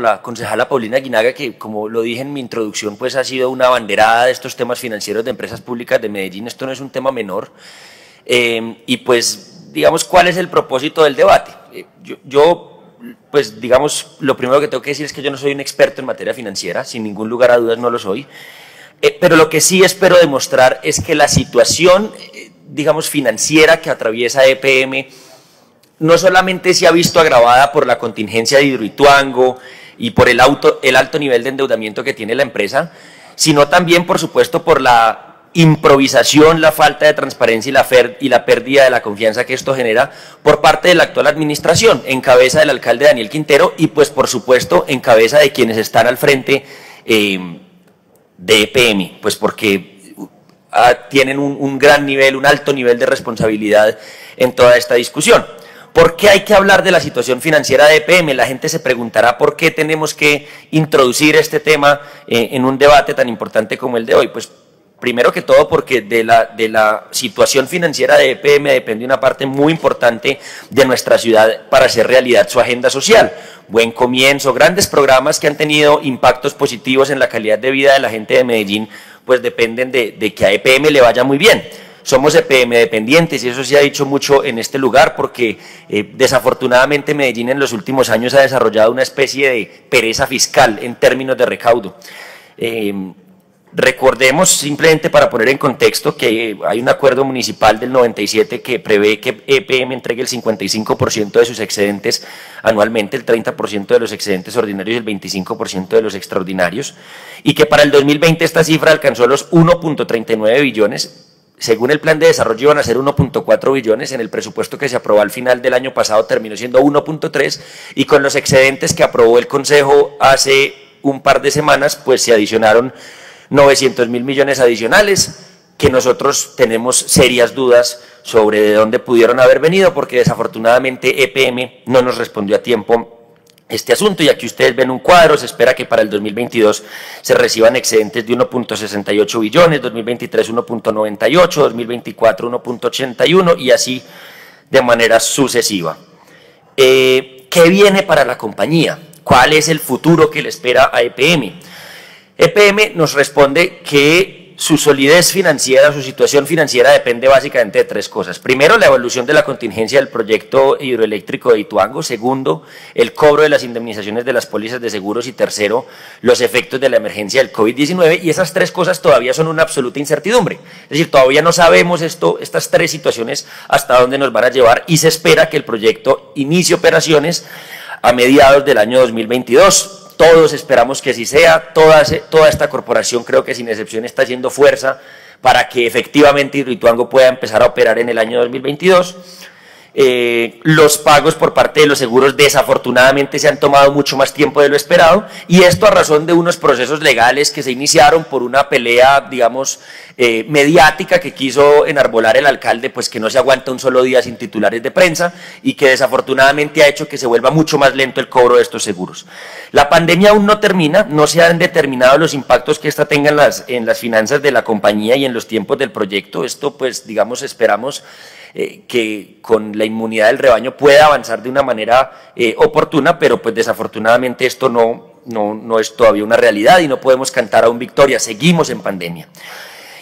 por la concejala Paulina Aguinaga, que como lo dije en mi introducción, pues ha sido una abanderada de estos temas financieros de empresas públicas de Medellín. Esto no es un tema menor. Y pues, digamos, ¿cuál es el propósito del debate? Pues, digamos, lo primero que tengo que decir es que yo no soy un experto en materia financiera, sin ningún lugar a dudas no lo soy. Pero lo que sí espero demostrar es que la situación, digamos, financiera que atraviesa EPM no solamente se ha visto agravada por la contingencia de Hidroituango y por el alto nivel de endeudamiento que tiene la empresa, sino también, por supuesto, por la improvisación, la falta de transparencia y la pérdida de la confianza que esto genera por parte de la actual administración, en cabeza del alcalde Daniel Quintero y, pues, por supuesto, en cabeza de quienes están al frente de EPM, pues porque tienen un gran nivel, un alto nivel de responsabilidad en toda esta discusión. ¿Por qué hay que hablar de la situación financiera de EPM? La gente se preguntará por qué tenemos que introducir este tema en un debate tan importante como el de hoy. Pues primero que todo porque de la situación financiera de EPM depende una parte muy importante de nuestra ciudad para hacer realidad su agenda social. Buen comienzo, grandes programas que han tenido impactos positivos en la calidad de vida de la gente de Medellín, pues dependen de que a EPM le vaya muy bien. Somos EPM dependientes y eso se ha dicho mucho en este lugar porque desafortunadamente Medellín en los últimos años ha desarrollado una especie de pereza fiscal en términos de recaudo. Recordemos, simplemente para poner en contexto, que hay un acuerdo municipal del 97 que prevé que EPM entregue el 55% de sus excedentes anualmente, el 30% de los excedentes ordinarios y el 25% de los extraordinarios, y que para el 2020 esta cifra alcanzó los 1.39 billones. Según el plan de desarrollo iban a ser 1.4 billones, en el presupuesto que se aprobó al final del año pasado terminó siendo 1.3 y con los excedentes que aprobó el Consejo hace un par de semanas, pues se adicionaron 900.000 millones adicionales que nosotros tenemos serias dudas sobre de dónde pudieron haber venido porque desafortunadamente EPM no nos respondió a tiempo este asunto y aquí ustedes ven un cuadro, se espera que para el 2022 se reciban excedentes de 1.68 billones, 2023 1.98, 2024 1.81 y así de manera sucesiva. ¿Qué viene para la compañía? ¿Cuál es el futuro que le espera a EPM? EPM nos responde que su solidez financiera, su situación financiera depende básicamente de tres cosas. Primero, la evolución de la contingencia del proyecto hidroeléctrico de Ituango. Segundo, el cobro de las indemnizaciones de las pólizas de seguros. Y tercero, los efectos de la emergencia del COVID-19. Y esas tres cosas todavía son una absoluta incertidumbre. Es decir, todavía no sabemos estas tres situaciones hasta dónde nos van a llevar y se espera que el proyecto inicie operaciones a mediados del año 2022. Todos esperamos que así sea, toda esta corporación creo que sin excepción está haciendo fuerza para que efectivamente Hidroituango pueda empezar a operar en el año 2022. Los pagos por parte de los seguros desafortunadamente se han tomado mucho más tiempo de lo esperado y esto a razón de unos procesos legales que se iniciaron por una pelea, digamos, mediática que quiso enarbolar el alcalde, pues que no se aguanta un solo día sin titulares de prensa y que desafortunadamente ha hecho que se vuelva mucho más lento el cobro de estos seguros. La pandemia aún no termina, no se han determinado los impactos que esta tenga en las finanzas de la compañía y en los tiempos del proyecto. Esto, pues, digamos, esperamos que con la inmunidad del rebaño pueda avanzar de una manera oportuna, pero pues desafortunadamente esto no es todavía una realidad y no podemos cantar aún victoria, seguimos en pandemia.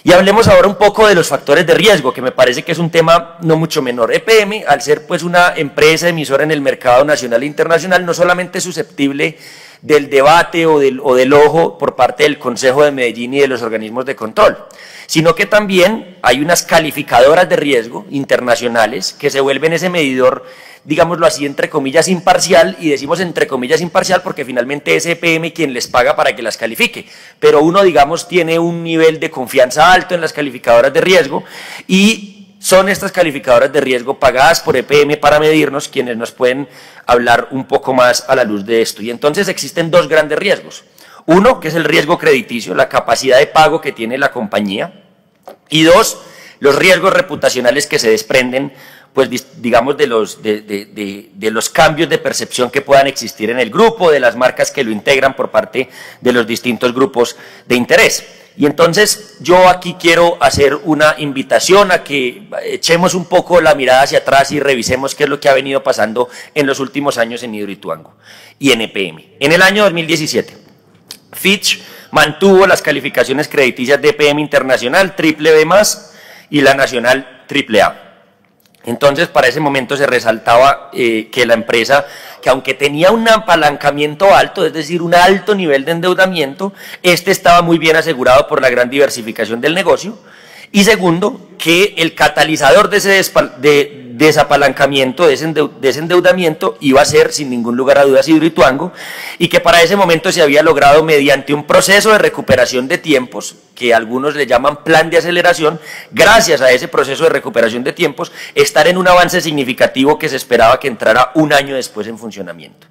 Y hablemos ahora un poco de los factores de riesgo, que me parece que es un tema no mucho menor. EPM, al ser pues una empresa emisora en el mercado nacional e internacional, no solamente es susceptible del debate o del ojo por parte del Consejo de Medellín y de los organismos de control, sino que también hay unas calificadoras de riesgo internacionales que se vuelven ese medidor, digámoslo así, entre comillas imparcial, y decimos entre comillas imparcial porque finalmente es EPM quien les paga para que las califique, pero uno, digamos, tiene un nivel de confianza alto en las calificadoras de riesgo y son estas calificadoras de riesgo pagadas por EPM para medirnos quienes nos pueden hablar un poco más a la luz de esto. Y entonces existen dos grandes riesgos. Uno, que es el riesgo crediticio, la capacidad de pago que tiene la compañía. Y dos, los riesgos reputacionales que se desprenden pues digamos de los cambios de percepción que puedan existir en el grupo, de las marcas que lo integran por parte de los distintos grupos de interés. Y entonces yo aquí quiero hacer una invitación a que echemos un poco la mirada hacia atrás y revisemos qué es lo que ha venido pasando en los últimos años en Hidroituango y en EPM. En el año 2017, Fitch mantuvo las calificaciones crediticias de EPM Internacional BBB+, y la Nacional AAA. Entonces, para ese momento se resaltaba que la empresa, que aunque tenía un apalancamiento alto, es decir, un alto nivel de endeudamiento, este estaba muy bien asegurado por la gran diversificación del negocio. Y segundo, que el catalizador de ese desapalancamiento, de ese endeudamiento, iba a ser, sin ningún lugar a dudas, Hidroituango, y que para ese momento se había logrado mediante un proceso de recuperación de tiempos, que algunos le llaman plan de aceleración, gracias a ese proceso de recuperación de tiempos, estar en un avance significativo que se esperaba que entrara un año después en funcionamiento.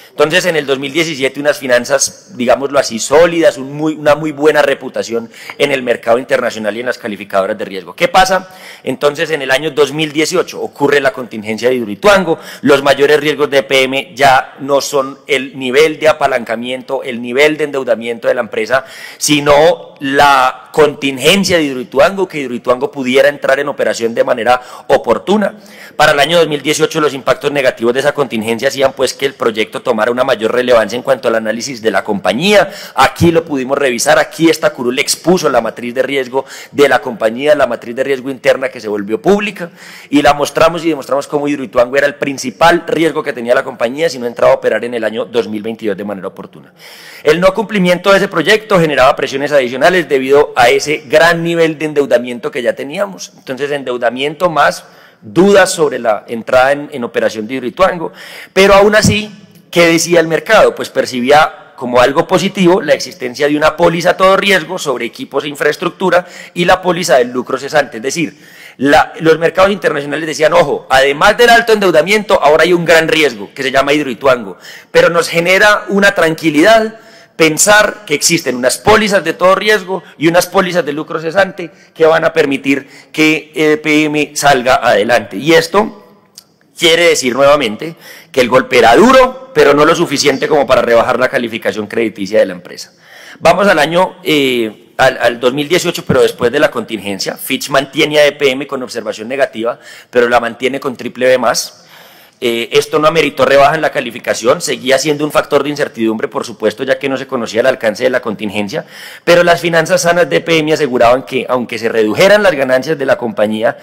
Entonces, en el 2017, unas finanzas, digámoslo así, sólidas, una muy buena reputación en el mercado internacional y en las calificadoras de riesgo. ¿Qué pasa? Entonces, en el año 2018 ocurre la contingencia de Hidroituango, los mayores riesgos de EPM ya no son el nivel de apalancamiento, el nivel de endeudamiento de la empresa, sino la contingencia de Hidroituango, que Hidroituango pudiera entrar en operación de manera oportuna. Para el año 2018 los impactos negativos de esa contingencia hacían pues que el proyecto tomara una mayor relevancia en cuanto al análisis de la compañía. Aquí lo pudimos revisar, aquí esta curul expuso la matriz de riesgo de la compañía, la matriz de riesgo interna que se volvió pública, y la mostramos y demostramos cómo Hidroituango era el principal riesgo que tenía la compañía si no entraba a operar en el año 2022 de manera oportuna. El no cumplimiento de ese proyecto generaba presiones adicionales debido a ese gran nivel de endeudamiento que ya teníamos. Entonces, endeudamiento más dudas sobre la entrada en operación de Hidroituango, pero aún así, ¿qué decía el mercado? Pues percibía como algo positivo la existencia de una póliza a todo riesgo sobre equipos e infraestructura y la póliza del lucro cesante, es decir, los mercados internacionales decían, ojo, además del alto endeudamiento, ahora hay un gran riesgo que se llama Hidroituango, pero nos genera una tranquilidad pensar que existen unas pólizas de todo riesgo y unas pólizas de lucro cesante que van a permitir que EPM salga adelante. Y esto quiere decir nuevamente que el golpe era duro, pero no lo suficiente como para rebajar la calificación crediticia de la empresa. Vamos al año, al 2018, pero después de la contingencia. Fitch mantiene a EPM con observación negativa, pero la mantiene con BBB+. Esto no ameritó rebaja en la calificación, seguía siendo un factor de incertidumbre, por supuesto, ya que no se conocía el alcance de la contingencia, pero las finanzas sanas de EPM aseguraban que, aunque se redujeran las ganancias de la compañía,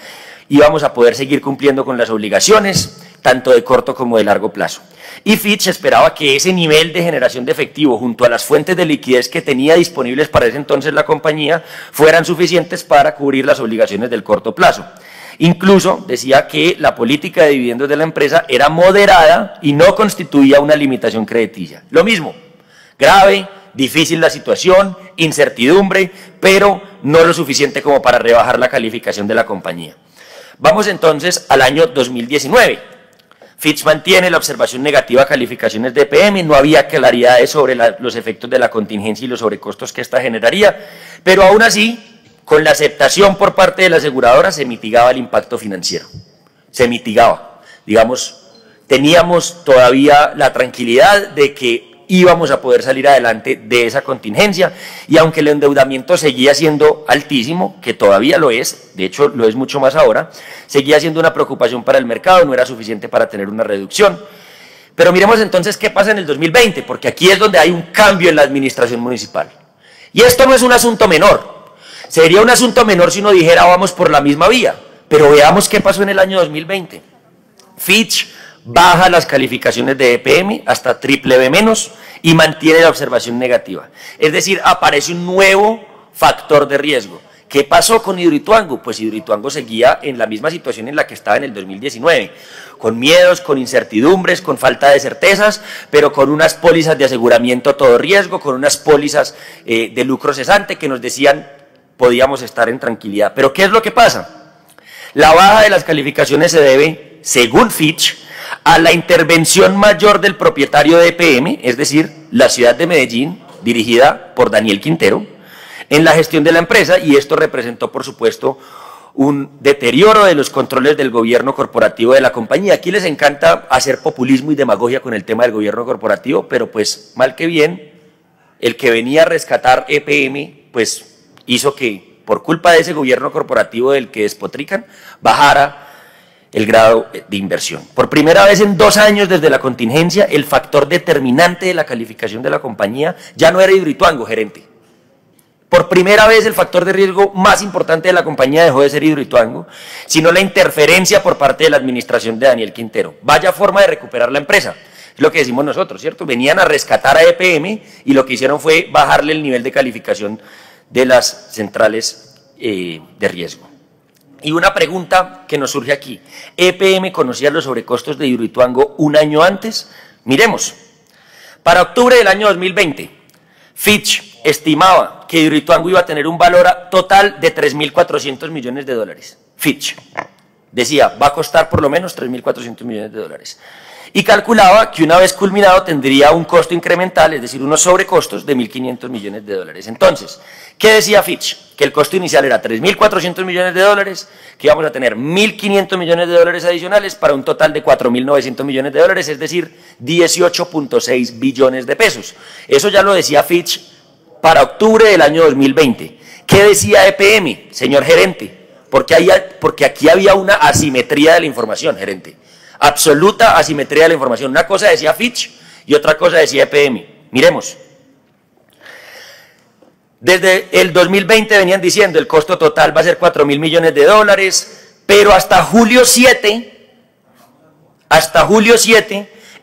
íbamos a poder seguir cumpliendo con las obligaciones, tanto de corto como de largo plazo. Y Fitch esperaba que ese nivel de generación de efectivo, junto a las fuentes de liquidez que tenía disponibles para ese entonces la compañía, fueran suficientes para cubrir las obligaciones del corto plazo. Incluso decía que la política de dividendos de la empresa era moderada y no constituía una limitación crediticia. Lo mismo, grave, difícil la situación, incertidumbre, pero no lo suficiente como para rebajar la calificación de la compañía. Vamos entonces al año 2019. Fitch mantiene la observación negativa a calificaciones de EPM, no había claridades sobre los efectos de la contingencia y los sobrecostos que esta generaría, pero aún así, con la aceptación por parte de la aseguradora se mitigaba el impacto financiero, se mitigaba, digamos, teníamos todavía la tranquilidad de que íbamos a poder salir adelante de esa contingencia, y aunque el endeudamiento seguía siendo altísimo, que todavía lo es, de hecho lo es mucho más ahora, seguía siendo una preocupación para el mercado, no era suficiente para tener una reducción. Pero miremos entonces qué pasa en el 2020, porque aquí es donde hay un cambio en la administración municipal. Y esto no es un asunto menor. Sería un asunto menor si uno dijera vamos por la misma vía, pero veamos qué pasó en el año 2020. Fitch baja las calificaciones de EPM hasta BBB- y mantiene la observación negativa. Es decir, aparece un nuevo factor de riesgo. ¿Qué pasó con Hidroituango? Pues Hidroituango seguía en la misma situación en la que estaba en el 2019, con miedos, con incertidumbres, con falta de certezas, pero con unas pólizas de aseguramiento a todo riesgo, con unas pólizas de lucro cesante que nos decían podíamos estar en tranquilidad. Pero ¿qué es lo que pasa? La baja de las calificaciones se debe, según Fitch, a la intervención mayor del propietario de EPM, es decir, la ciudad de Medellín, dirigida por Daniel Quintero, en la gestión de la empresa, y esto representó, por supuesto, un deterioro de los controles del gobierno corporativo de la compañía. Aquí les encanta hacer populismo y demagogia con el tema del gobierno corporativo, pero pues mal que bien, el que venía a rescatar EPM, pues hizo que por culpa de ese gobierno corporativo del que despotrican, bajara el grado de inversión. Por primera vez en 2 años desde la contingencia, el factor determinante de la calificación de la compañía ya no era Hidroituango, gerente. Por primera vez el factor de riesgo más importante de la compañía dejó de ser Hidroituango, sino la interferencia por parte de la administración de Daniel Quintero. Vaya forma de recuperar la empresa, es lo que decimos nosotros, ¿cierto? Venían a rescatar a EPM y lo que hicieron fue bajarle el nivel de calificación de las centrales de riesgo. Y una pregunta que nos surge aquí, ¿EPM conocía los sobrecostos de Hidroituango un año antes? Miremos, para octubre del año 2020, Fitch estimaba que Hidroituango iba a tener un valor total de 3.400 millones de dólares. Fitch decía, va a costar por lo menos 3.400 millones de dólares. Y calculaba que una vez culminado tendría un costo incremental, es decir, unos sobrecostos de 1.500 millones de dólares. Entonces, ¿qué decía Fitch? Que el costo inicial era 3.400 millones de dólares, que íbamos a tener 1.500 millones de dólares adicionales para un total de 4.900 millones de dólares, es decir, 18.6 billones de pesos. Eso ya lo decía Fitch para octubre del año 2020. ¿Qué decía EPM, señor gerente? Porque aquí había una asimetría de la información, gerente. Absoluta asimetría de la información. Una cosa decía Fitch y otra cosa decía EPM. Miremos. Desde el 2020 venían diciendo el costo total va a ser 4.000 millones de dólares, pero hasta julio 7,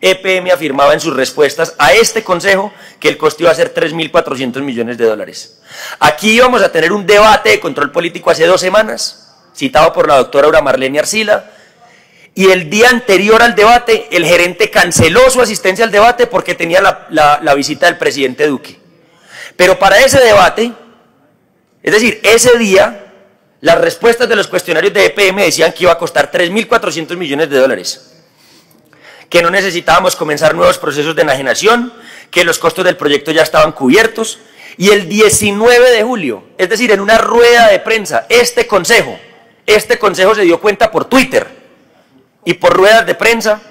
EPM afirmaba en sus respuestas a este consejo que el costo iba a ser 3.400 millones de dólares. Aquí íbamos a tener un debate de control político hace 2 semanas, citado por la doctora Aura Marlene Arcila, y el día anterior al debate el gerente canceló su asistencia al debate porque tenía la visita del presidente Duque. Pero para ese debate, es decir, ese día, las respuestas de los cuestionarios de EPM decían que iba a costar 3.400 millones de dólares, que no necesitábamos comenzar nuevos procesos de enajenación, que los costos del proyecto ya estaban cubiertos, y el 19 de julio, es decir, en una rueda de prensa, este consejo se dio cuenta por Twitter y por ruedas de prensa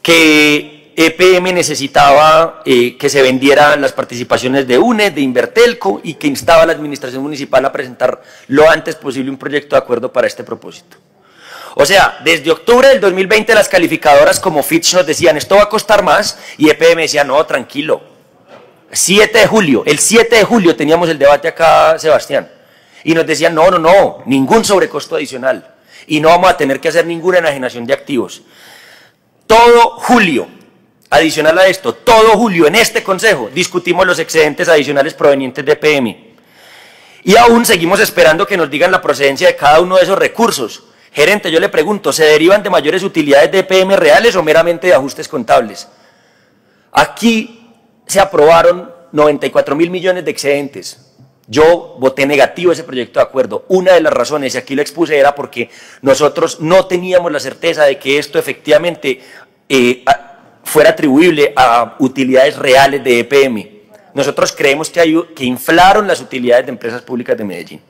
que EPM necesitaba que se vendieran las participaciones de UNED, de Invertelco, y que instaba a la administración municipal a presentar lo antes posible un proyecto de acuerdo para este propósito. O sea, desde octubre del 2020 las calificadoras como Fitch nos decían esto va a costar más y EPM decía no, tranquilo. El 7 de julio teníamos el debate acá, Sebastián, y nos decían no, ningún sobrecosto adicional y no vamos a tener que hacer ninguna enajenación de activos. Todo julio, adicional a esto, todo julio en este consejo discutimos los excedentes adicionales provenientes de EPM y aún seguimos esperando que nos digan la procedencia de cada uno de esos recursos. Gerente, yo le pregunto, ¿se derivan de mayores utilidades de EPM reales o meramente de ajustes contables? Aquí se aprobaron 94.000 millones de excedentes. Yo voté negativo ese proyecto de acuerdo. Una de las razones, y aquí lo expuse, era porque nosotros no teníamos la certeza de que esto efectivamente fuera atribuible a utilidades reales de EPM. Nosotros creemos que inflaron las utilidades de empresas públicas de Medellín.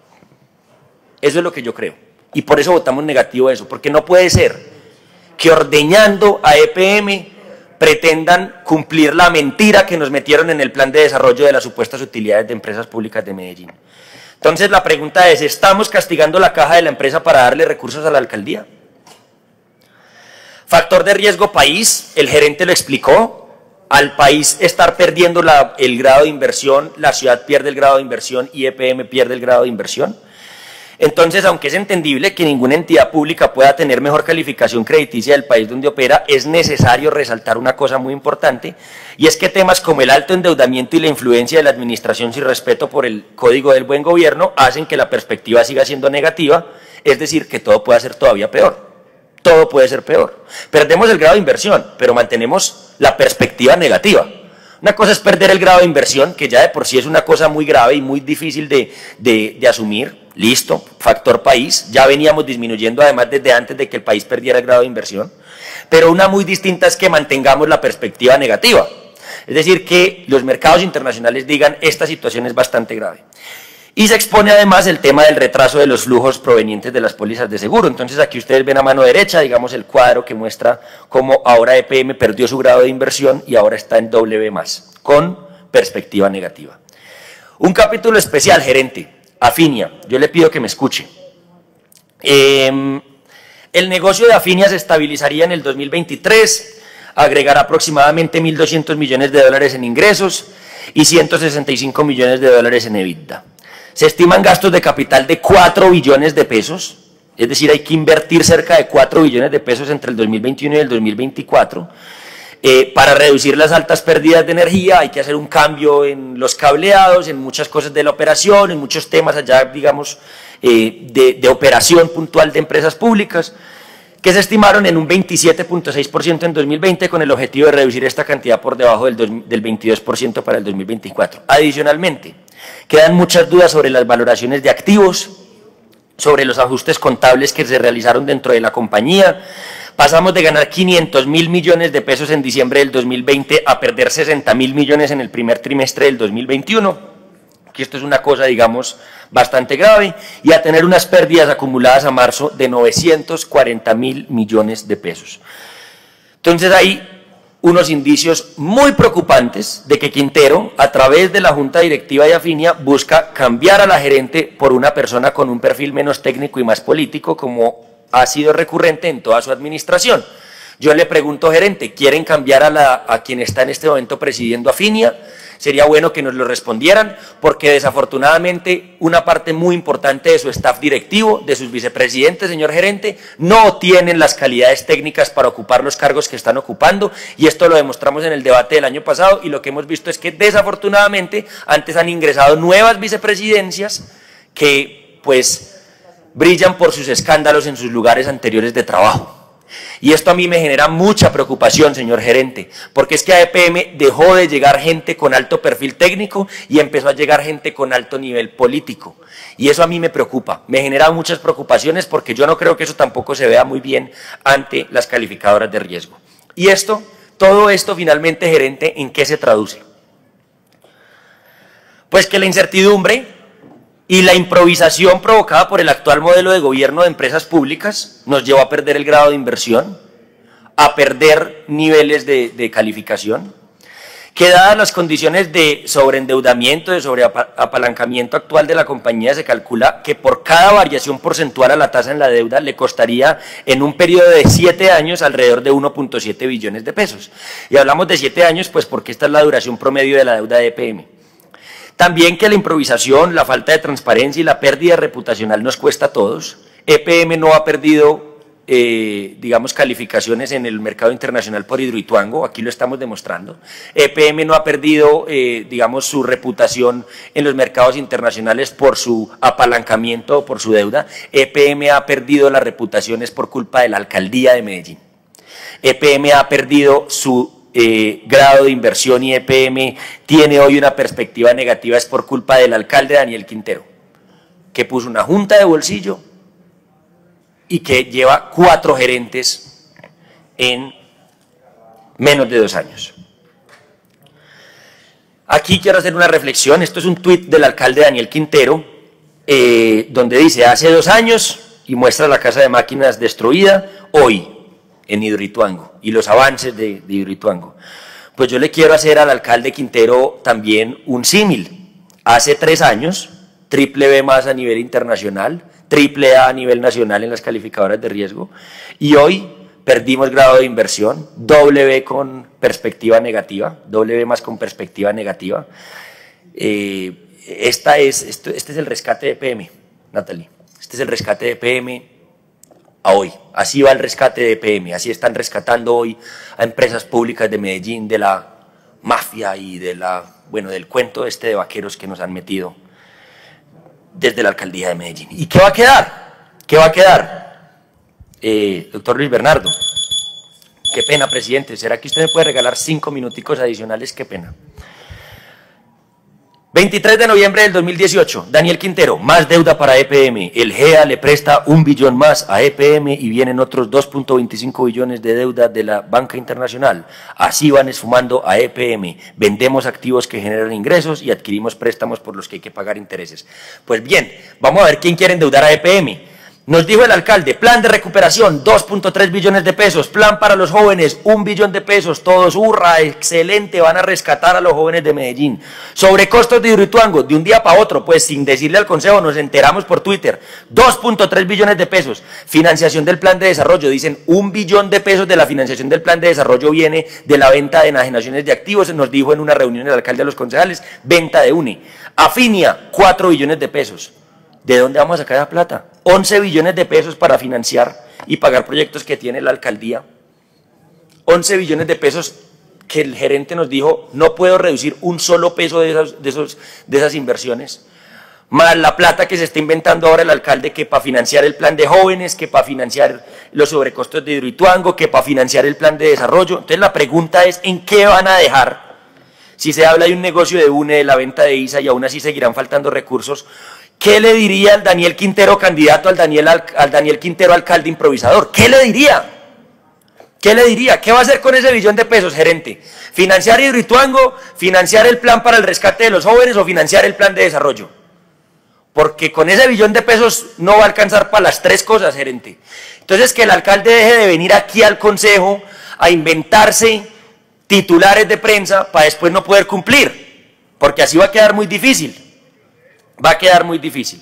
Eso es lo que yo creo. Y por eso votamos negativo a eso, porque no puede ser que ordeñando a EPM pretendan cumplir la mentira que nos metieron en el plan de desarrollo de las supuestas utilidades de empresas públicas de Medellín. Entonces la pregunta es, ¿estamos castigando la caja de la empresa para darle recursos a la alcaldía? Factor de riesgo país, el gerente lo explicó, al país estar perdiendo el grado de inversión, la ciudad pierde el grado de inversión y EPM pierde el grado de inversión. Entonces, aunque es entendible que ninguna entidad pública pueda tener mejor calificación crediticia del país donde opera, es necesario resaltar una cosa muy importante, y es que temas como el alto endeudamiento y la influencia de la administración sin respeto por el Código del Buen Gobierno hacen que la perspectiva siga siendo negativa, es decir, que todo pueda ser todavía peor. Todo puede ser peor. Perdemos el grado de inversión, pero mantenemos la perspectiva negativa. Una cosa es perder el grado de inversión, que ya de por sí es una cosa muy grave y muy difícil de asumir. Listo, factor país, ya veníamos disminuyendo además desde antes de que el país perdiera el grado de inversión, pero una muy distinta es que mantengamos la perspectiva negativa, es decir, que los mercados internacionales digan esta situación es bastante grave. Y se expone además el tema del retraso de los flujos provenientes de las pólizas de seguro. Entonces aquí ustedes ven a mano derecha, digamos, el cuadro que muestra cómo ahora EPM perdió su grado de inversión y ahora está en W+, con perspectiva negativa. Un capítulo especial, gerente, Afinia, yo le pido que me escuche. El negocio de Afinia se estabilizaría en el 2023, agregará aproximadamente 1.200 millones de dólares en ingresos y 165 millones de dólares en EBITDA. Se estiman gastos de capital de 4 billones de pesos, es decir, hay que invertir cerca de 4 billones de pesos entre el 2021 y el 2024. Para reducir las altas pérdidas de energía hay que hacer un cambio en los cableados, en muchas cosas de la operación, en muchos temas allá, digamos, de operación puntual de empresas públicas, que se estimaron en un 27.6% en 2020 con el objetivo de reducir esta cantidad por debajo del 22% para el 2024. Adicionalmente, quedan muchas dudas sobre las valoraciones de activos, sobre los ajustes contables que se realizaron dentro de la compañía. Pasamos de ganar 500.000 millones de pesos en diciembre del 2020 a perder 60.000 millones en el primer trimestre del 2021, que esto es una cosa, digamos, bastante grave, y a tener unas pérdidas acumuladas a marzo de 940.000 millones de pesos. Entonces hay unos indicios muy preocupantes de que Quintero, a través de la Junta Directiva de Afinia, busca cambiar a la gerente por una persona con un perfil menos técnico y más político, como ha sido recurrente en toda su administración. Yo le pregunto, gerente, ¿quieren cambiar a quien está en este momento presidiendo Afinia? Sería bueno que nos lo respondieran, porque desafortunadamente una parte muy importante de su staff directivo, de sus vicepresidentes, señor gerente, no tienen las calidades técnicas para ocupar los cargos que están ocupando, y esto lo demostramos en el debate del año pasado, y lo que hemos visto es que desafortunadamente antes han ingresado nuevas vicepresidencias que pues brillan por sus escándalos en sus lugares anteriores de trabajo. Y esto a mí me genera mucha preocupación, señor gerente, porque es que a EPM dejó de llegar gente con alto perfil técnico y empezó a llegar gente con alto nivel político. Y eso a mí me preocupa, me genera muchas preocupaciones, porque yo no creo que eso tampoco se vea muy bien ante las calificadoras de riesgo. Y todo esto finalmente, gerente, ¿en qué se traduce? Pues que la incertidumbre y la improvisación provocada por el actual modelo de gobierno de empresas públicas nos llevó a perder el grado de inversión, a perder niveles de calificación, que dadas las condiciones de sobreendeudamiento, de sobreapalancamiento actual de la compañía, se calcula que por cada variación porcentual a la tasa en la deuda le costaría en un periodo de 7 años alrededor de 1.7 billones de pesos. Y hablamos de 7 años pues porque esta es la duración promedio de la deuda de EPM. También que la improvisación, la falta de transparencia y la pérdida reputacional nos cuesta a todos. EPM no ha perdido, digamos, calificaciones en el mercado internacional por Hidroituango, aquí lo estamos demostrando. EPM no ha perdido, digamos, su reputación en los mercados internacionales por su apalancamiento o por su deuda. EPM ha perdido las reputaciones por culpa de la alcaldía de Medellín. EPM ha perdido su grado de inversión, y EPM tiene hoy una perspectiva negativa es por culpa del alcalde Daniel Quintero, que puso una junta de bolsillo y que lleva 4 gerentes en menos de 2 años. Aquí quiero hacer una reflexión, esto es un tuit del alcalde Daniel Quintero, donde dice, hace 2 años, y muestra la casa de máquinas destruida, hoy, en Hidroituango, y los avances de Hidroituango. Pues yo le quiero hacer al alcalde Quintero también un símil. Hace 3 años, triple B+ a nivel internacional, triple A nivel nacional en las calificadoras de riesgo, y hoy perdimos grado de inversión, doble B con perspectiva negativa, doble B+ con perspectiva negativa. Este es el rescate de EPM, Natalie. Este es el rescate de EPM a hoy. Así va el rescate de EPM, así están rescatando hoy a empresas públicas de Medellín de la mafia y del cuento de vaqueros que nos han metido desde la alcaldía de Medellín. ¿Y qué va a quedar? ¿Qué va a quedar? Doctor Luis Bernardo, qué pena, presidente, ¿será que usted me puede regalar 5 minuticos adicionales? Qué pena. 23 de noviembre del 2018, Daniel Quintero, más deuda para EPM. El GEA le presta 1 billón más a EPM y vienen otros 2.25 billones de deuda de la banca internacional. Así van esfumando a EPM. Vendemos activos que generan ingresos y adquirimos préstamos por los que hay que pagar intereses. Pues bien, vamos a ver quién quiere endeudar a EPM. Nos dijo el alcalde, plan de recuperación, 2.3 billones de pesos, plan para los jóvenes, 1 billón de pesos, todos, hurra, excelente, van a rescatar a los jóvenes de Medellín. Sobrecostos de Hidroituango, de un día para otro, pues sin decirle al consejo, nos enteramos por Twitter, 2.3 billones de pesos, financiación del plan de desarrollo, dicen 1 billón de pesos de la financiación del plan de desarrollo viene de la venta de enajenaciones de activos, se nos dijo en una reunión el alcalde de los concejales, venta de UNE. Afinia, 4 billones de pesos. ¿De dónde vamos a sacar esa plata? 11 billones de pesos para financiar y pagar proyectos que tiene la alcaldía. 11 billones de pesos que el gerente nos dijo, no puedo reducir un solo peso de esas inversiones. Más la plata que se está inventando ahora el alcalde, que para financiar el plan de jóvenes, que para financiar los sobrecostos de Hidroituango, que para financiar el plan de desarrollo. Entonces la pregunta es, ¿en qué van a dejar? Si se habla de un negocio de UNE, de la venta de ISA y aún así seguirán faltando recursos, ¿qué le diría al Daniel Quintero candidato, al Daniel Quintero alcalde improvisador? ¿Qué le diría? ¿Qué le diría? ¿Qué va a hacer con ese billón de pesos, gerente? ¿Financiar Hidroituango, financiar el plan para el rescate de los jóvenes o financiar el plan de desarrollo? Porque con ese billón de pesos no va a alcanzar para las tres cosas, gerente. Entonces que el alcalde deje de venir aquí al consejo a inventarse titulares de prensa para después no poder cumplir, porque así va a quedar muy difícil. Va a quedar muy difícil.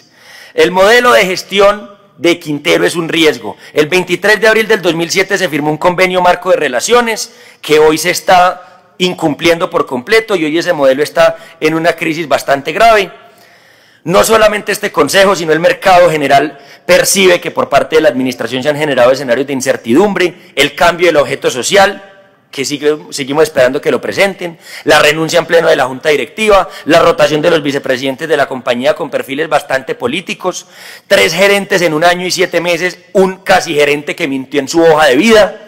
El modelo de gestión de Quintero es un riesgo. El 23 de abril del 2007 se firmó un convenio marco de relaciones que hoy se está incumpliendo por completo y hoy ese modelo está en una crisis bastante grave. No solamente este consejo, sino el mercado general percibe que por parte de la administración se han generado escenarios de incertidumbre, el cambio del objeto social, que seguimos esperando que lo presenten, la renuncia en pleno de la junta directiva, la rotación de los vicepresidentes de la compañía con perfiles bastante políticos, 3 gerentes en 1 año y 7 meses, un casi gerente que mintió en su hoja de vida.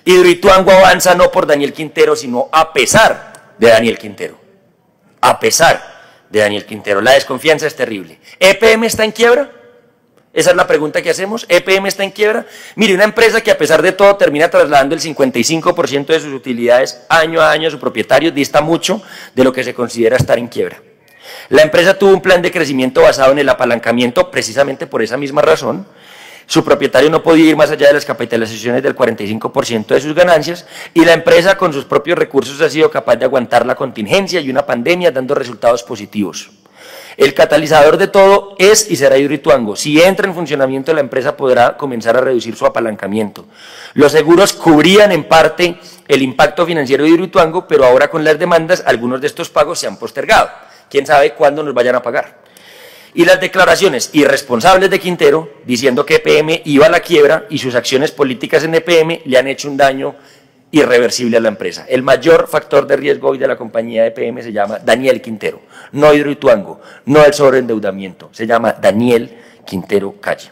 Hidroituango avanza no por Daniel Quintero, sino a pesar de Daniel Quintero. A pesar de Daniel Quintero. La desconfianza es terrible. ¿EPM está en quiebra? Esa es la pregunta que hacemos. ¿EPM está en quiebra? Mire, una empresa que a pesar de todo termina trasladando el 55% de sus utilidades año a año a su propietario, dista mucho de lo que se considera estar en quiebra. La empresa tuvo un plan de crecimiento basado en el apalancamiento precisamente por esa misma razón. Su propietario no podía ir más allá de las capitalizaciones del 45% de sus ganancias y la empresa con sus propios recursos ha sido capaz de aguantar la contingencia y una pandemia dando resultados positivos. El catalizador de todo es y será Hidroituango. Si entra en funcionamiento, la empresa podrá comenzar a reducir su apalancamiento. Los seguros cubrían en parte el impacto financiero de Hidroituango, pero ahora con las demandas, algunos de estos pagos se han postergado. ¿Quién sabe cuándo nos vayan a pagar? Y las declaraciones irresponsables de Quintero, diciendo que EPM iba a la quiebra y sus acciones políticas en EPM le han hecho un daño irreversible a la empresa. El mayor factor de riesgo hoy de la compañía EPM se llama Daniel Quintero, no Hidroituango, no el sobreendeudamiento, se llama Daniel Quintero Calle.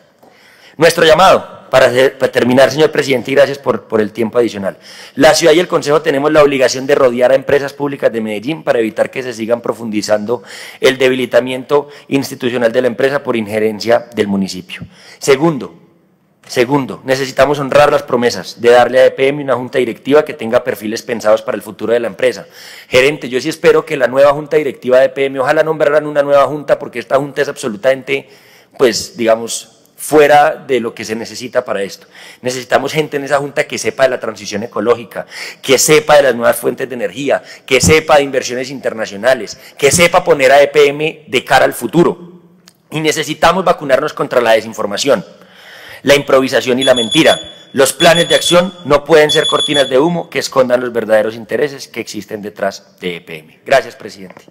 Nuestro llamado, para terminar, señor presidente, y gracias por el tiempo adicional. La ciudad y el consejo tenemos la obligación de rodear a empresas públicas de Medellín para evitar que se sigan profundizando el debilitamiento institucional de la empresa por injerencia del municipio. Segundo, necesitamos honrar las promesas de darle a EPM una junta directiva que tenga perfiles pensados para el futuro de la empresa. Gerente, yo sí espero que la nueva junta directiva de EPM, ojalá nombraran una nueva junta porque esta junta es absolutamente, pues, digamos, fuera de lo que se necesita para esto. Necesitamos gente en esa junta que sepa de la transición ecológica, que sepa de las nuevas fuentes de energía, que sepa de inversiones internacionales, que sepa poner a EPM de cara al futuro. Y necesitamos vacunarnos contra la desinformación, la improvisación y la mentira. Los planes de acción no pueden ser cortinas de humo que escondan los verdaderos intereses que existen detrás de EPM. Gracias, presidente.